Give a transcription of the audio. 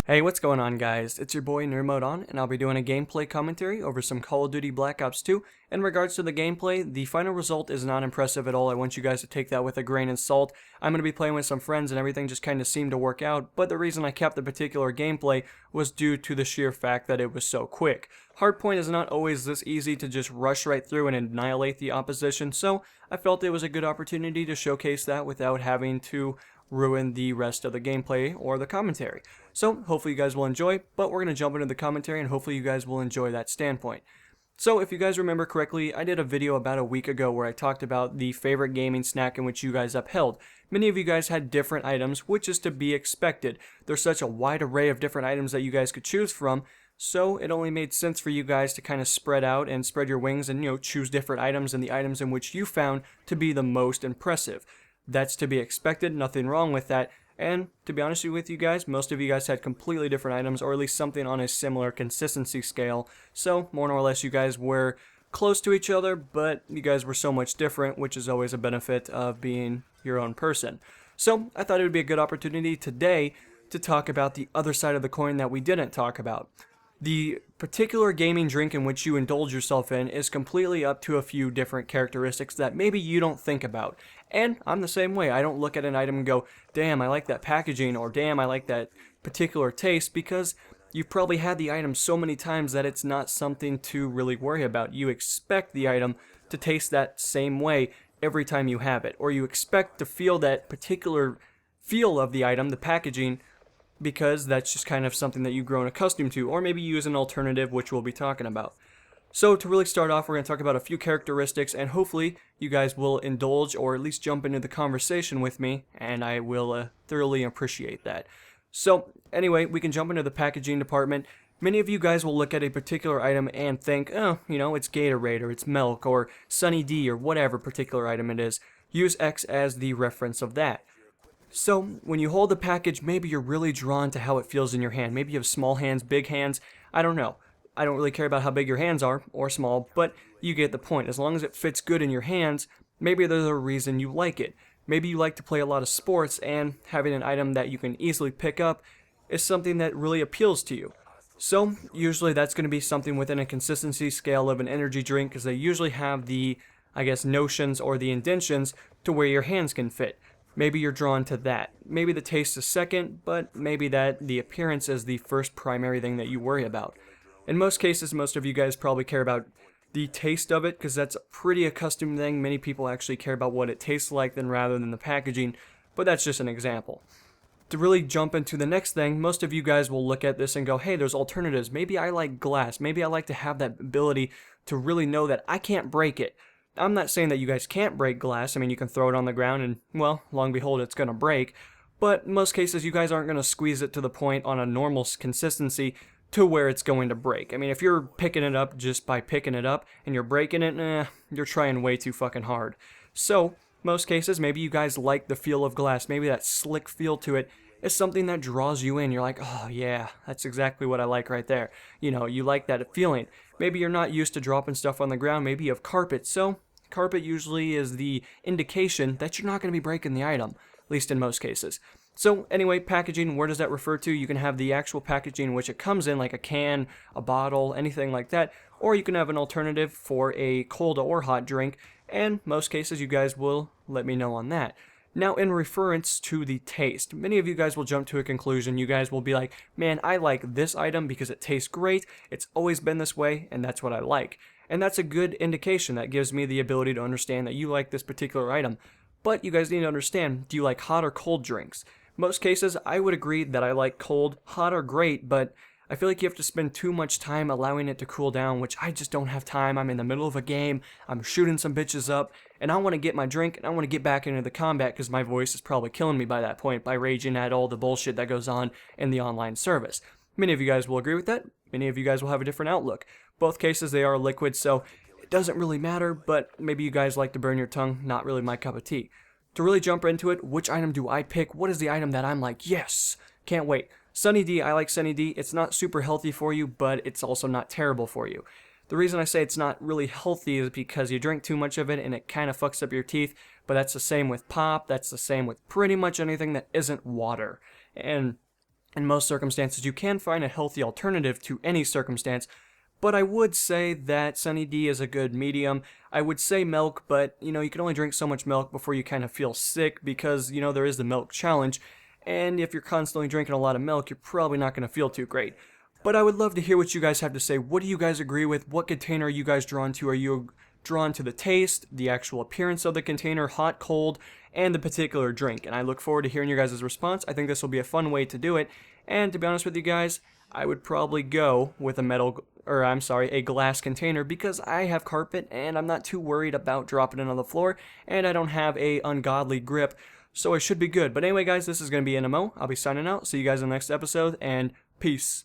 Hey, what's going on, guys? It's your boy NerdModeOn, and I'll be doing a gameplay commentary over some Call of Duty Black Ops 2. In regards to the gameplay, the final result is not impressive at all. I want you guys to take that with a grain of salt. I'm going to be playing with some friends and everything just kind of seemed to work out, but the reason I kept the particular gameplay was due to the sheer fact that it was so quick. Hardpoint is not always this easy to just rush right through and annihilate the opposition, so I felt it was a good opportunity to showcase that without having to ruin the rest of the gameplay or the commentary. So hopefully you guys will enjoy, but we're going to jump into the commentary and hopefully you guys will enjoy that standpoint. So if you guys remember correctly, I did a video about a week ago where I talked about the favorite gaming snack in which you guys upheld. Many of you guys had different items, which is to be expected. There's such a wide array of different items that you guys could choose from, so it only made sense for you guys to kind of spread out and spread your wings and, choose different items and the items in which you found to be the most impressive. That's to be expected, nothing wrong with that. And to be honest with you guys, most of you guys had completely different items, or at least something on a similar consistency scale. So more or less you guys were close to each other, but you guys were so much different, which is always a benefit of being your own person. So I thought it would be a good opportunity today to talk about the other side of the coin that we didn't talk about. The particular gaming drink in which you indulge yourself in is completely up to a few different characteristics that maybe you don't think about. And I'm the same way. I don't look at an item and go, damn, I like that packaging, or damn, I like that particular taste, because you've probably had the item so many times that it's not something to really worry about. You expect the item to taste that same way every time you have it, or you expect to feel that particular feel of the item, the packaging, because that's just kind of something that you've grown accustomed to, or maybe use an alternative, which we'll be talking about. So to really start off, we're going to talk about a few characteristics, and hopefully you guys will indulge or at least jump into the conversation with me, and I will thoroughly appreciate that. So anyway, we can jump into the packaging department. Many of you guys will look at a particular item and think, oh, it's Gatorade, or it's milk, or Sunny D, or whatever particular item it is. Use X as the reference of that. So, when you hold the package, maybe you're really drawn to how it feels in your hand. Maybe you have small hands, big hands, I don't know. I don't really care about how big your hands are, or small, but you get the point. As long as it fits good in your hands, maybe there's a reason you like it. Maybe you like to play a lot of sports, and having an item that you can easily pick up is something that really appeals to you. So, usually that's going to be something within a consistency scale of an energy drink, because they usually have the, notions or the indentions to where your hands can fit. Maybe you're drawn to that. Maybe the taste is second, but maybe that the appearance is the first primary thing that you worry about. In most cases, most of you guys probably care about the taste of it, because that's a pretty accustomed thing. Many people actually care about what it tastes like rather than the packaging, but that's just an example. To really jump into the next thing, most of you guys will look at this and go, hey, there's alternatives. Maybe I like glass. Maybe I like to have that ability to really know that I can't break it. I'm not saying that you guys can't break glass. I mean, you can throw it on the ground and, well, long behold, it's going to break. But in most cases, you guys aren't going to squeeze it to the point on a normal consistency to where it's going to break. I mean, if you're picking it up just by picking it up and you're breaking it, you're trying way too fucking hard. So, most cases, maybe you guys like the feel of glass. Maybe that slick feel to it is something that draws you in. You're like, oh yeah, that's exactly what I like right there. You like that feeling. Maybe you're not used to dropping stuff on the ground. Maybe you have carpet. So, carpet usually is the indication that you're not going to be breaking the item, at least in most cases. So anyway, packaging, where does that refer to? You can have the actual packaging which it comes in, like a can, a bottle, anything like that, or you can have an alternative for a cold or hot drink, and most cases you guys will let me know on that. Now, in reference to the taste, many of you guys will jump to a conclusion. You guys will be like, man, I like this item because it tastes great, it's always been this way, and that's what I like. And that's a good indication. That gives me the ability to understand that you like this particular item. But you guys need to understand, do you like hot or cold drinks? Most cases, I would agree that I like cold. Hot are great, but I feel like you have to spend too much time allowing it to cool down, which I just don't have time. I'm in the middle of a game, I'm shooting some bitches up, and I want to get my drink, and I want to get back into the combat, because my voice is probably killing me by that point by raging at all the bullshit that goes on in the online service. Many of you guys will agree with that. Many of you guys will have a different outlook. Both cases, they are liquid, so it doesn't really matter, but maybe you guys like to burn your tongue. Not really my cup of tea. To really jump into it, which item do I pick? What is the item that I'm like, yes, can't wait? Sunny D, I like Sunny D. It's not super healthy for you, but it's also not terrible for you. The reason I say it's not really healthy is because you drink too much of it and it kind of fucks up your teeth, but that's the same with pop, that's the same with pretty much anything that isn't water. And in most circumstances, you can find a healthy alternative to any circumstance. But I would say that Sunny D is a good medium. I would say milk, but you can only drink so much milk before you kind of feel sick because there is the milk challenge. And if you're constantly drinking a lot of milk, you're probably not going to feel too great. But I would love to hear what you guys have to say. What do you guys agree with? What container are you guys drawn to? Are you drawn to the taste, the actual appearance of the container, hot, cold, and the particular drink? And I look forward to hearing your guys' response. I think this will be a fun way to do it. And to be honest with you guys, I would probably go with a glass container because I have carpet and I'm not too worried about dropping it on the floor and I don't have a ungodly grip, so it should be good. But anyway guys, this is going to be NMO. I'll be signing out. See you guys in the next episode and peace.